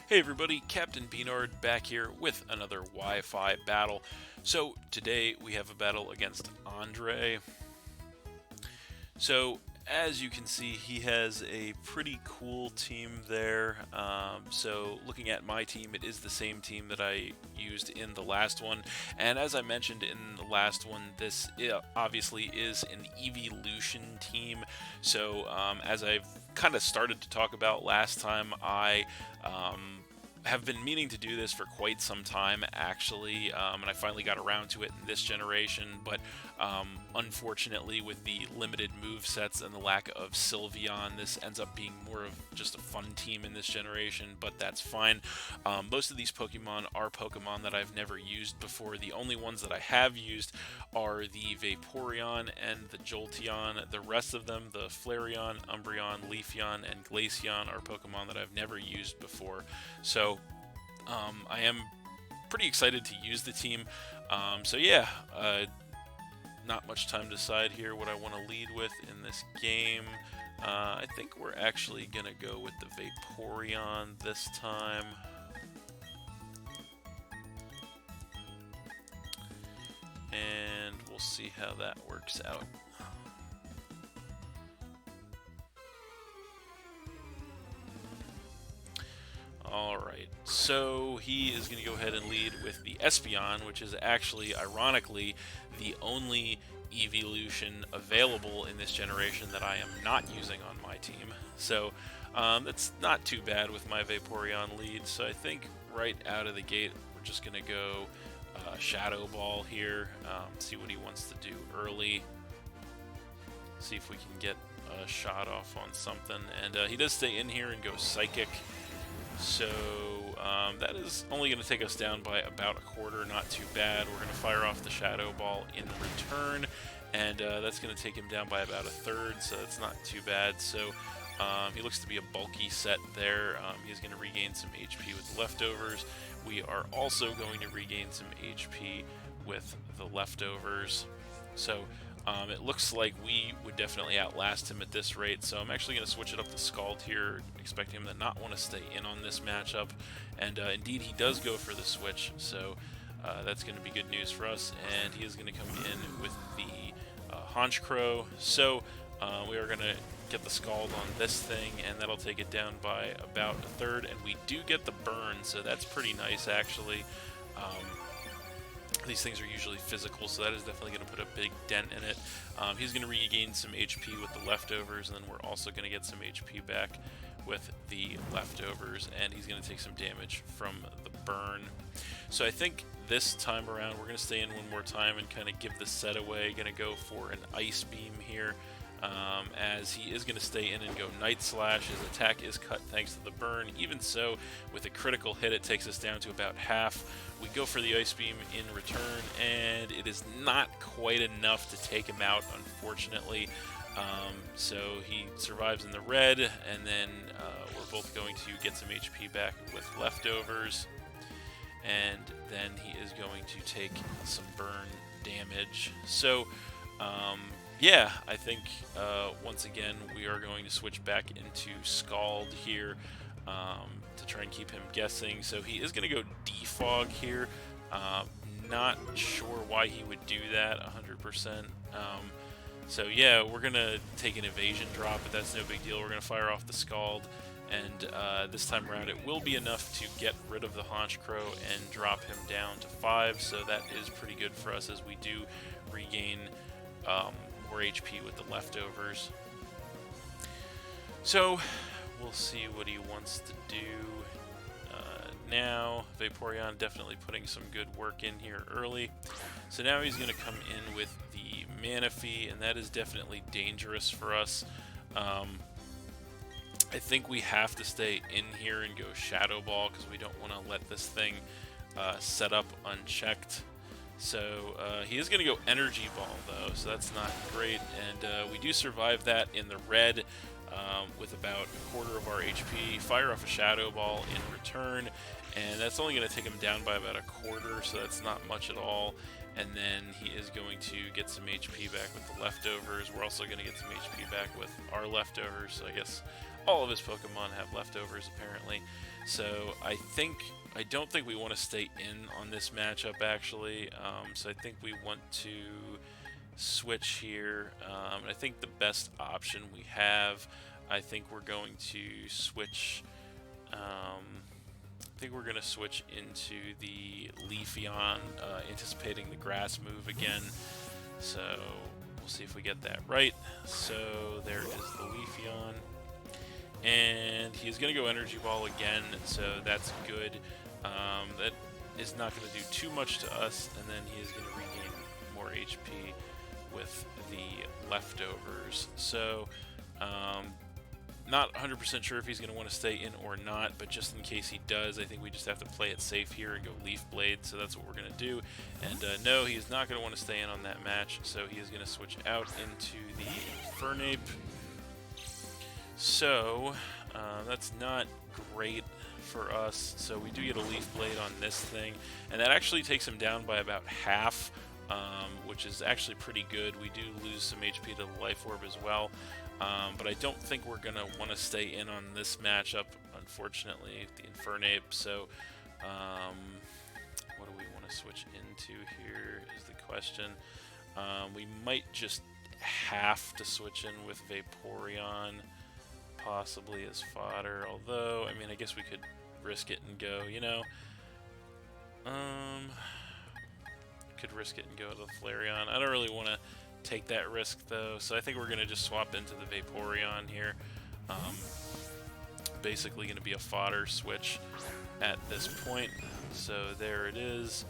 Hey everybody, Captain B-Nard back here with another Wi-Fi battle. So today we have a battle against Andre. So as you can see, he has a pretty cool team there. So looking at my team, it is the same team that I used in the last one. And as I mentioned in the last one, this obviously is an evolution team. So as I've kind of started to talk about last time, I have been meaning to do this for quite some time, actually, and I finally got around to it in this generation, but unfortunately, with the limited move sets and the lack of Sylveon, this ends up being more of just a fun team in this generation, but that's fine. Most of these Pokemon are Pokemon that I've never used before. The only ones that I have used are the Vaporeon and the Jolteon. The rest of them, the Flareon, Umbreon, Leafeon, and Glaceon, are Pokemon that I've never used before. So I am pretty excited to use the team. So yeah, not much time to decide here what I want to lead with in this game. I think we're actually going to go with the Vaporeon this time. And we'll see how that works out. Alright, so he is going to go ahead and lead with the Espeon, which is actually, ironically, the only evolution available in this generation that I am not using on my team. So that's not too bad with my Vaporeon lead. So I think right out of the gate, we're just going to go Shadow Ball here, see what he wants to do early, see if we can get a shot off on something. And he does stay in here and go Psychic. So that is only going to take us down by about a quarter, not too bad. We're going to fire off the Shadow Ball in return, and that's going to take him down by about a third, so it's not too bad. So he looks to be a bulky set there. He's going to regain some HP with leftovers. We are also going to regain some HP with the leftovers. So it looks like we would definitely outlast him at this rate, so I'm actually going to switch it up to Scald here, expecting him to not want to stay in on this matchup, and indeed he does go for the switch, so that's going to be good news for us, and he is going to come in with the Honchkrow. So we are going to get the Scald on this thing, and that'll take it down by about a third, and we do get the burn, so that's pretty nice actually. These things are usually physical, so that is definitely going to put a big dent in it. He's going to regain some HP with the leftovers, and then we're also going to get some HP back with the leftovers, and he's going to take some damage from the burn. So I think this time around we're going to stay in one more time and kind of give the set away. Going to go for an Ice Beam here, as he is going to stay in and go Night Slash. His attack is cut thanks to the burn. Even so, with a critical hit, it takes us down to about half. We go for the Ice Beam in return, and it is not quite enough to take him out, unfortunately. So he survives in the red, and then we're both going to get some HP back with leftovers. And then he is going to take some burn damage. So, yeah, I think once again we are going to switch back into Scald here to try and keep him guessing. So he is going to go Defog here. Not sure why he would do that 100%. So yeah, we're going to take an evasion drop, but that's no big deal. We're going to fire off the Scald, and this time around it will be enough to get rid of the Honchkrow and drop him down to 5. So that is pretty good for us, as we do regain more HP with the leftovers. So we'll see what he wants to do now. Vaporeon definitely putting some good work in here early. So now he's going to come in with the Manaphy, and that is definitely dangerous for us. I think we have to stay in here and go Shadow Ball, because we don't want to let this thing set up unchecked. So he is going to go Energy Ball, though, so that's not great. And we do survive that in the red with about a quarter of our HP. Fire off a Shadow Ball in return, and that's only going to take him down by about a quarter, so that's not much at all. And then he is going to get some HP back with the leftovers. We're also going to get some HP back with our leftovers, so I guess all of his Pokemon have leftovers apparently. So I don't think we want to stay in on this matchup actually. So I think we want to switch here. I think the best option we have, I think we're going to switch. I think we're going to switch into the Leafeon, anticipating the grass move again. So we'll see if we get that right. So there is the Leafeon. And he's going to go Energy Ball again, so that's good. That is not going to do too much to us, and then he is going to regain more HP with the leftovers. So, not 100% sure if he's going to want to stay in or not, but just in case he does, I think we just have to play it safe here and go Leaf Blade, so that's what we're going to do. And no, he's not going to want to stay in on that match, so he is going to switch out into the Infernape. So, that's not great for us, so we do get a Leaf Blade on this thing, and that actually takes him down by about half, which is actually pretty good. We do lose some HP to the Life Orb as well, but I don't think we're going to want to stay in on this matchup, unfortunately, the Infernape. So, what do we want to switch into here is the question. We might just have to switch in with Vaporeon, possibly as fodder, although, I mean, I guess we could risk it and go, you know, could risk it and go to the Flareon. I don't really want to take that risk, though, so I think we're going to just swap into the Vaporeon here. Basically going to be a fodder switch at this point, so there it is.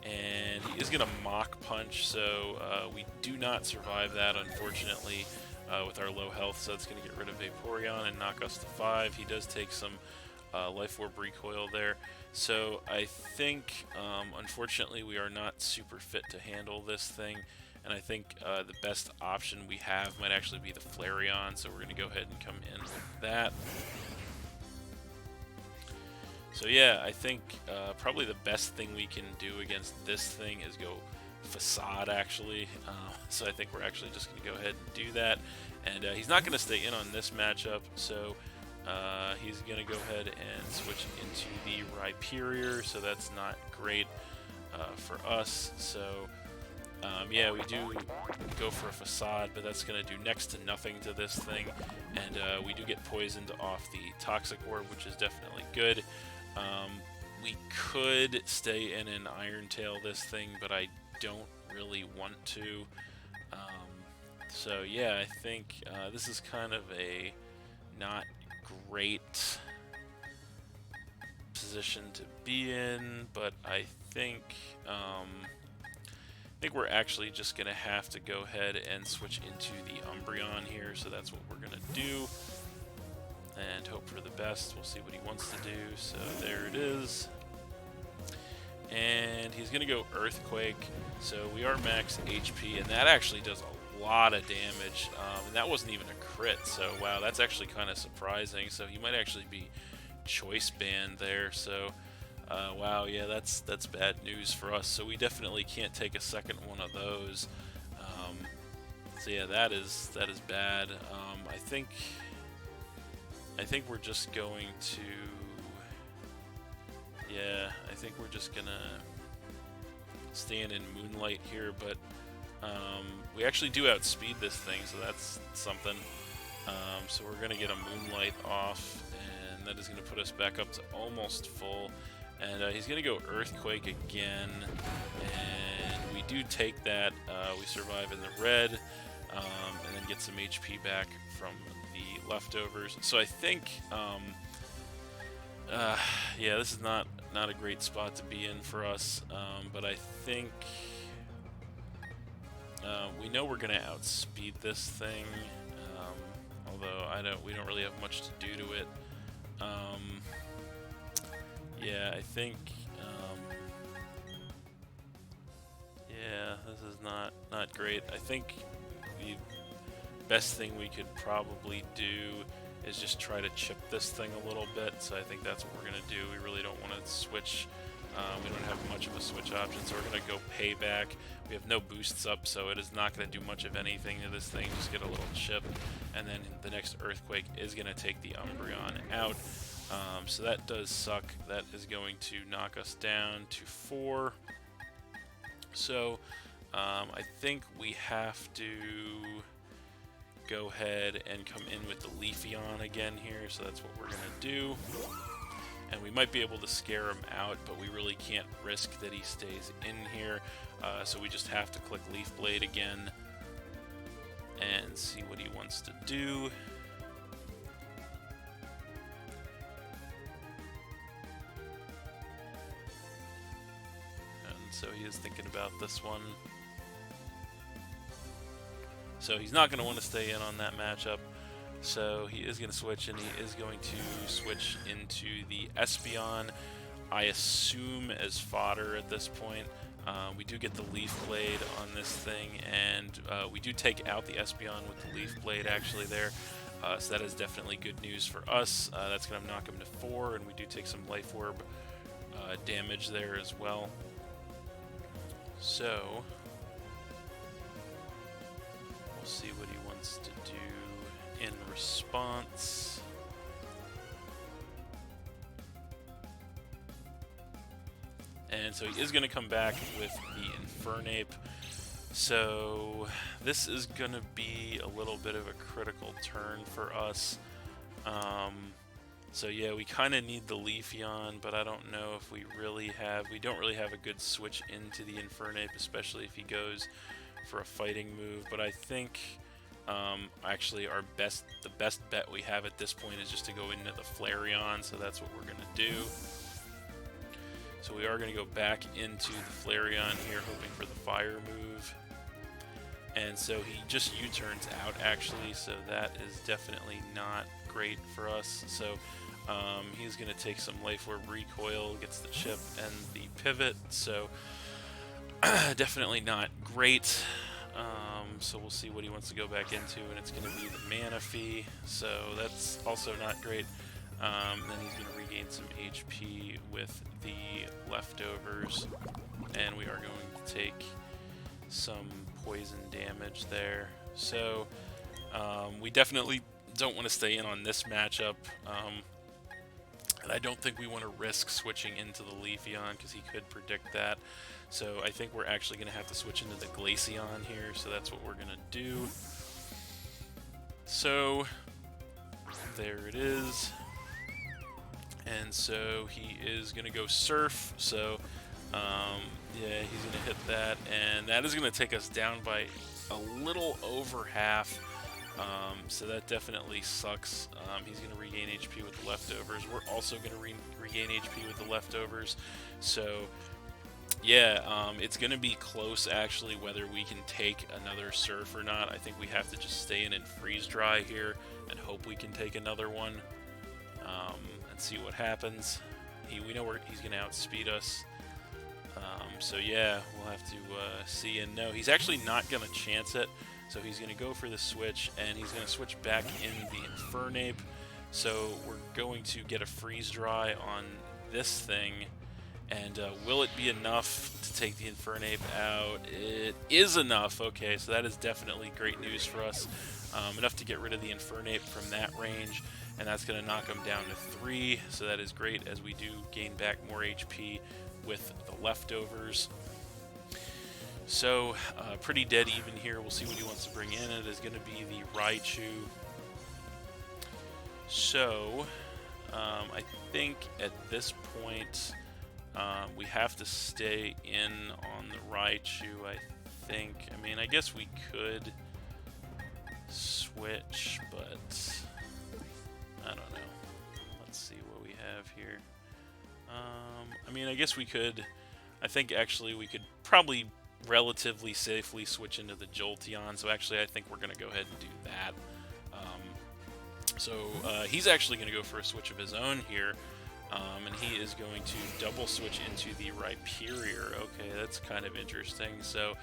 And he is going to Mach Punch, so we do not survive that, unfortunately, with our low health, so it's going to get rid of Vaporeon and knock us to 5. He does take some Life Orb recoil there. So I think, unfortunately, we are not super fit to handle this thing, and I think the best option we have might actually be the Flareon, so we're going to go ahead and come in with that. So yeah, I think probably the best thing we can do against this thing is go Facade, actually. So I think we're actually just going to go ahead and do that. And he's not going to stay in on this matchup, so he's going to go ahead and switch into the Rhyperior, so that's not great for us. So yeah, we do go for a Facade, but that's going to do next to nothing to this thing. And we do get poisoned off the Toxic Orb, which is definitely good. We could stay in an Iron Tail this thing, but I don't really want to. So yeah, I think this is kind of a not great position to be in, but I think we're actually just gonna have to go ahead and switch into the Umbreon here, so that's what we're gonna do. And hope for the best. We'll see what he wants to do. So there it is. And he's going to go Earthquake. So we are max HP, and that actually does a lot of damage. And that wasn't even a crit. So wow, that's actually kind of surprising. So he might actually be choice banned there. So wow, yeah, that's bad news for us. So we definitely can't take a second one of those. So yeah, that is bad. I think we're just going to, yeah, I think we're just gonna stand in Moonlight here, but we actually do outspeed this thing, so that's something. So we're gonna get a Moonlight off, and that is gonna put us back up to almost full. And he's gonna go Earthquake again, and we do take that. We survive in the red, and then get some HP back from the leftovers. So I think, yeah, this is not a great spot to be in for us, but I think we know we're gonna outspeed this thing, although we don't really have much to do to it. Yeah, I think, yeah, this is not great. I think the best thing we could probably do is just try to chip this thing a little bit. So I think that's what we're going to do. We really don't want to switch. We don't have much of a switch option, so we're going to go payback. We have no boosts up, so it is not going to do much of anything to this thing. Just get a little chip, and then the next Earthquake is going to take the Umbreon out. So that does suck. That is going to knock us down to 4. So I think we have to go ahead and come in with the Leafeon again here. So that's what we're going to do. And we might be able to scare him out, but we really can't risk that he stays in here. So we just have to click Leaf Blade again and see what he wants to do. And so he is thinking about this one. So he's not going to want to stay in on that matchup. So he is going to switch, and he is going to switch into the Espeon, I assume as fodder at this point. We do get the Leaf Blade on this thing, and we do take out the Espeon with the Leaf Blade actually there. So that is definitely good news for us. That's going to knock him to 4, and we do take some Life Orb damage there as well. So we'll see what he wants to do in response. And so he is going to come back with the Infernape. So this is going to be a little bit of a critical turn for us. So yeah, we kind of need the Leafeon, but I don't know if we don't really have a good switch into the Infernape, especially if he goes for a fighting move. But I think actually the best bet we have at this point is just to go into the Flareon, so that's what we're going to do. So we are going to go back into the Flareon here, hoping for the fire move. And so he just U-turns out actually, so that is definitely not great for us. So he's going to take some Life Orb Recoil, gets the chip and the pivot, so definitely not great. So we'll see what he wants to go back into, and it's going to be the Manaphy, so that's also not great. Then he's going to regain some HP with the leftovers, and we are going to take some poison damage there. So we definitely don't want to stay in on this matchup, and I don't think we want to risk switching into the Leafeon because he could predict that. So I think we're actually going to have to switch into the Glaceon here, so that's what we're going to do. So there it is. And so he is going to go Surf, so yeah, he's going to hit that, and that is going to take us down by a little over half, so that definitely sucks. He's going to regain HP with the leftovers. We're also going to regain HP with the leftovers, so yeah, it's going to be close actually whether we can take another Surf or not. I think we have to just stay in and Freeze Dry here and hope we can take another one. And see what happens. We know he's going to outspeed us. So yeah, we'll have to see. And no, he's actually not going to chance it. So he's going to go for the switch, and he's going to switch back in the Infernape. So we're going to get a Freeze Dry on this thing. And will it be enough to take the Infernape out? It is enough. Okay, so that is definitely great news for us. Enough to get rid of the Infernape from that range. And that's going to knock him down to 3, so that is great as we do gain back more HP with the leftovers. So, pretty dead even here. We'll see what he wants to bring in. It is going to be the Raichu. So, I think at this point, we have to stay in on the Raichu, I think. I mean, I guess we could switch, but I don't know. Let's see what we have here. I mean, I guess we could. I think actually we could probably relatively safely switch into the Jolteon. So actually, I think we're going to go ahead and do that. So he's actually going to go for a switch of his own here. And he is going to double switch into the Rhyperior. Okay, that's kind of interesting. So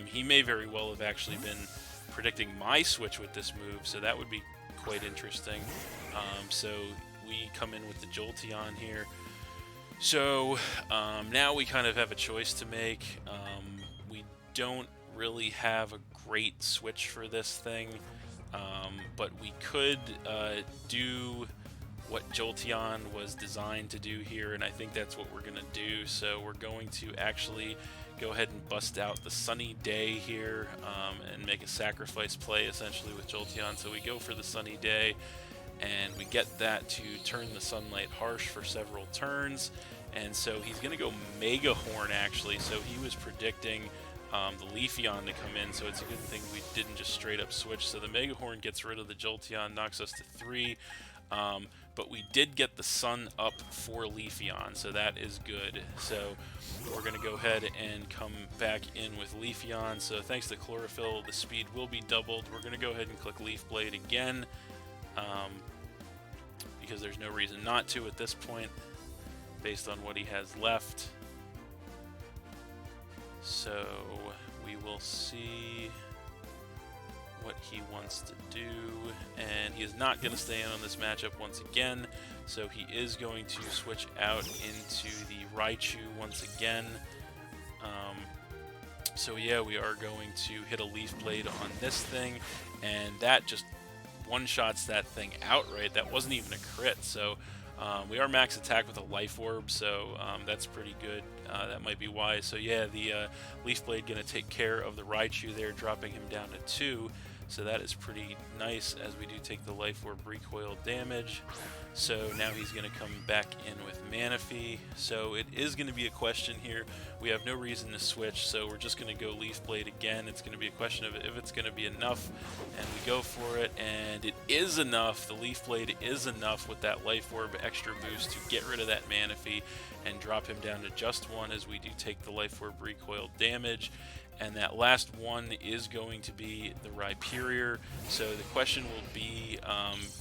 he may very well have actually been predicting my switch with this move. So that would be quite interesting. So we come in with the Jolteon here. So now we kind of have a choice to make. We don't really have a great switch for this thing, but we could do what Jolteon was designed to do here, and I think that's what we're going to do. So we're going to actually go ahead and bust out the Sunny Day here, and make a sacrifice play essentially with Jolteon. So we go for the Sunny Day, and we get that to turn the Sunlight Harsh for several turns. And so he's going to go Mega Horn actually, so he was predicting the Leafeon to come in, so it's a good thing we didn't just straight up switch. So the Mega Horn gets rid of the Jolteon, knocks us to 3. But we did get the Sun up for Leafeon, so that is good. So we're going to go ahead and come back in with Leafeon. So thanks to Chlorophyll, the speed will be doubled. We're going to go ahead and click Leaf Blade again, because there's no reason not to at this point, based on what he has left. So we will see what he wants to do, and he is not going to stay in on this matchup once again, so he is going to switch out into the Raichu once again. So yeah, we are going to hit a Leaf Blade on this thing, and that just one-shots that thing outright. That wasn't even a crit, so we are max attack with a Life Orb, so that's pretty good. That might be wise. So yeah, the Leaf Blade going to take care of the Raichu there, dropping him down to 2. So that is pretty nice, as we do take the Life Orb recoil damage. So now he's going to come back in with Manaphy. So it is going to be a question here. We have no reason to switch, so we're just going to go Leaf Blade again. It's going to be a question of if it's going to be enough, and we go for it, and it is enough. The Leaf Blade is enough with that Life Orb extra boost to get rid of that Manaphy and drop him down to just 1, as we do take the Life Orb recoil damage. And that last one is going to be the Rhyperior. So the question will be,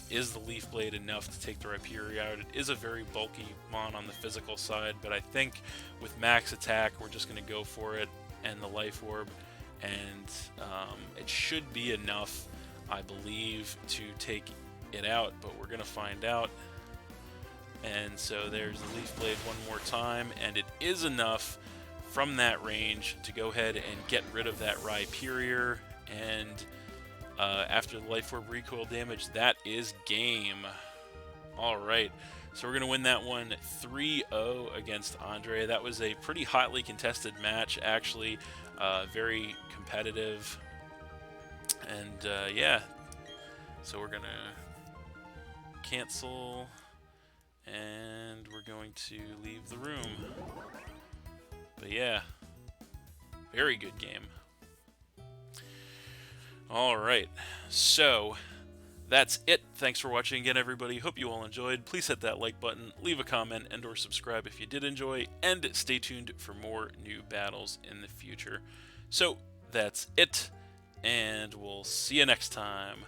is the Leaf Blade enough to take the Rhyperior out? It is a very bulky mon on the physical side, but I think with max attack, we're just going to go for it and the Life Orb. And it should be enough, I believe, to take it out, but we're going to find out. And so there's the Leaf Blade one more time, and it is enough from that range to go ahead and get rid of that Rhyperior, and after the Life Orb recoil damage, that is game. Alright, so we're going to win that one 3-0 against Andre. That was a pretty hotly contested match, actually, very competitive, and yeah, so we're going to cancel, and we're going to leave the room. But yeah, very good game. Alright, so that's it. Thanks for watching again, everybody. Hope you all enjoyed. Please hit that like button, leave a comment, and or subscribe if you did enjoy, and stay tuned for more new battles in the future. So that's it, and we'll see you next time.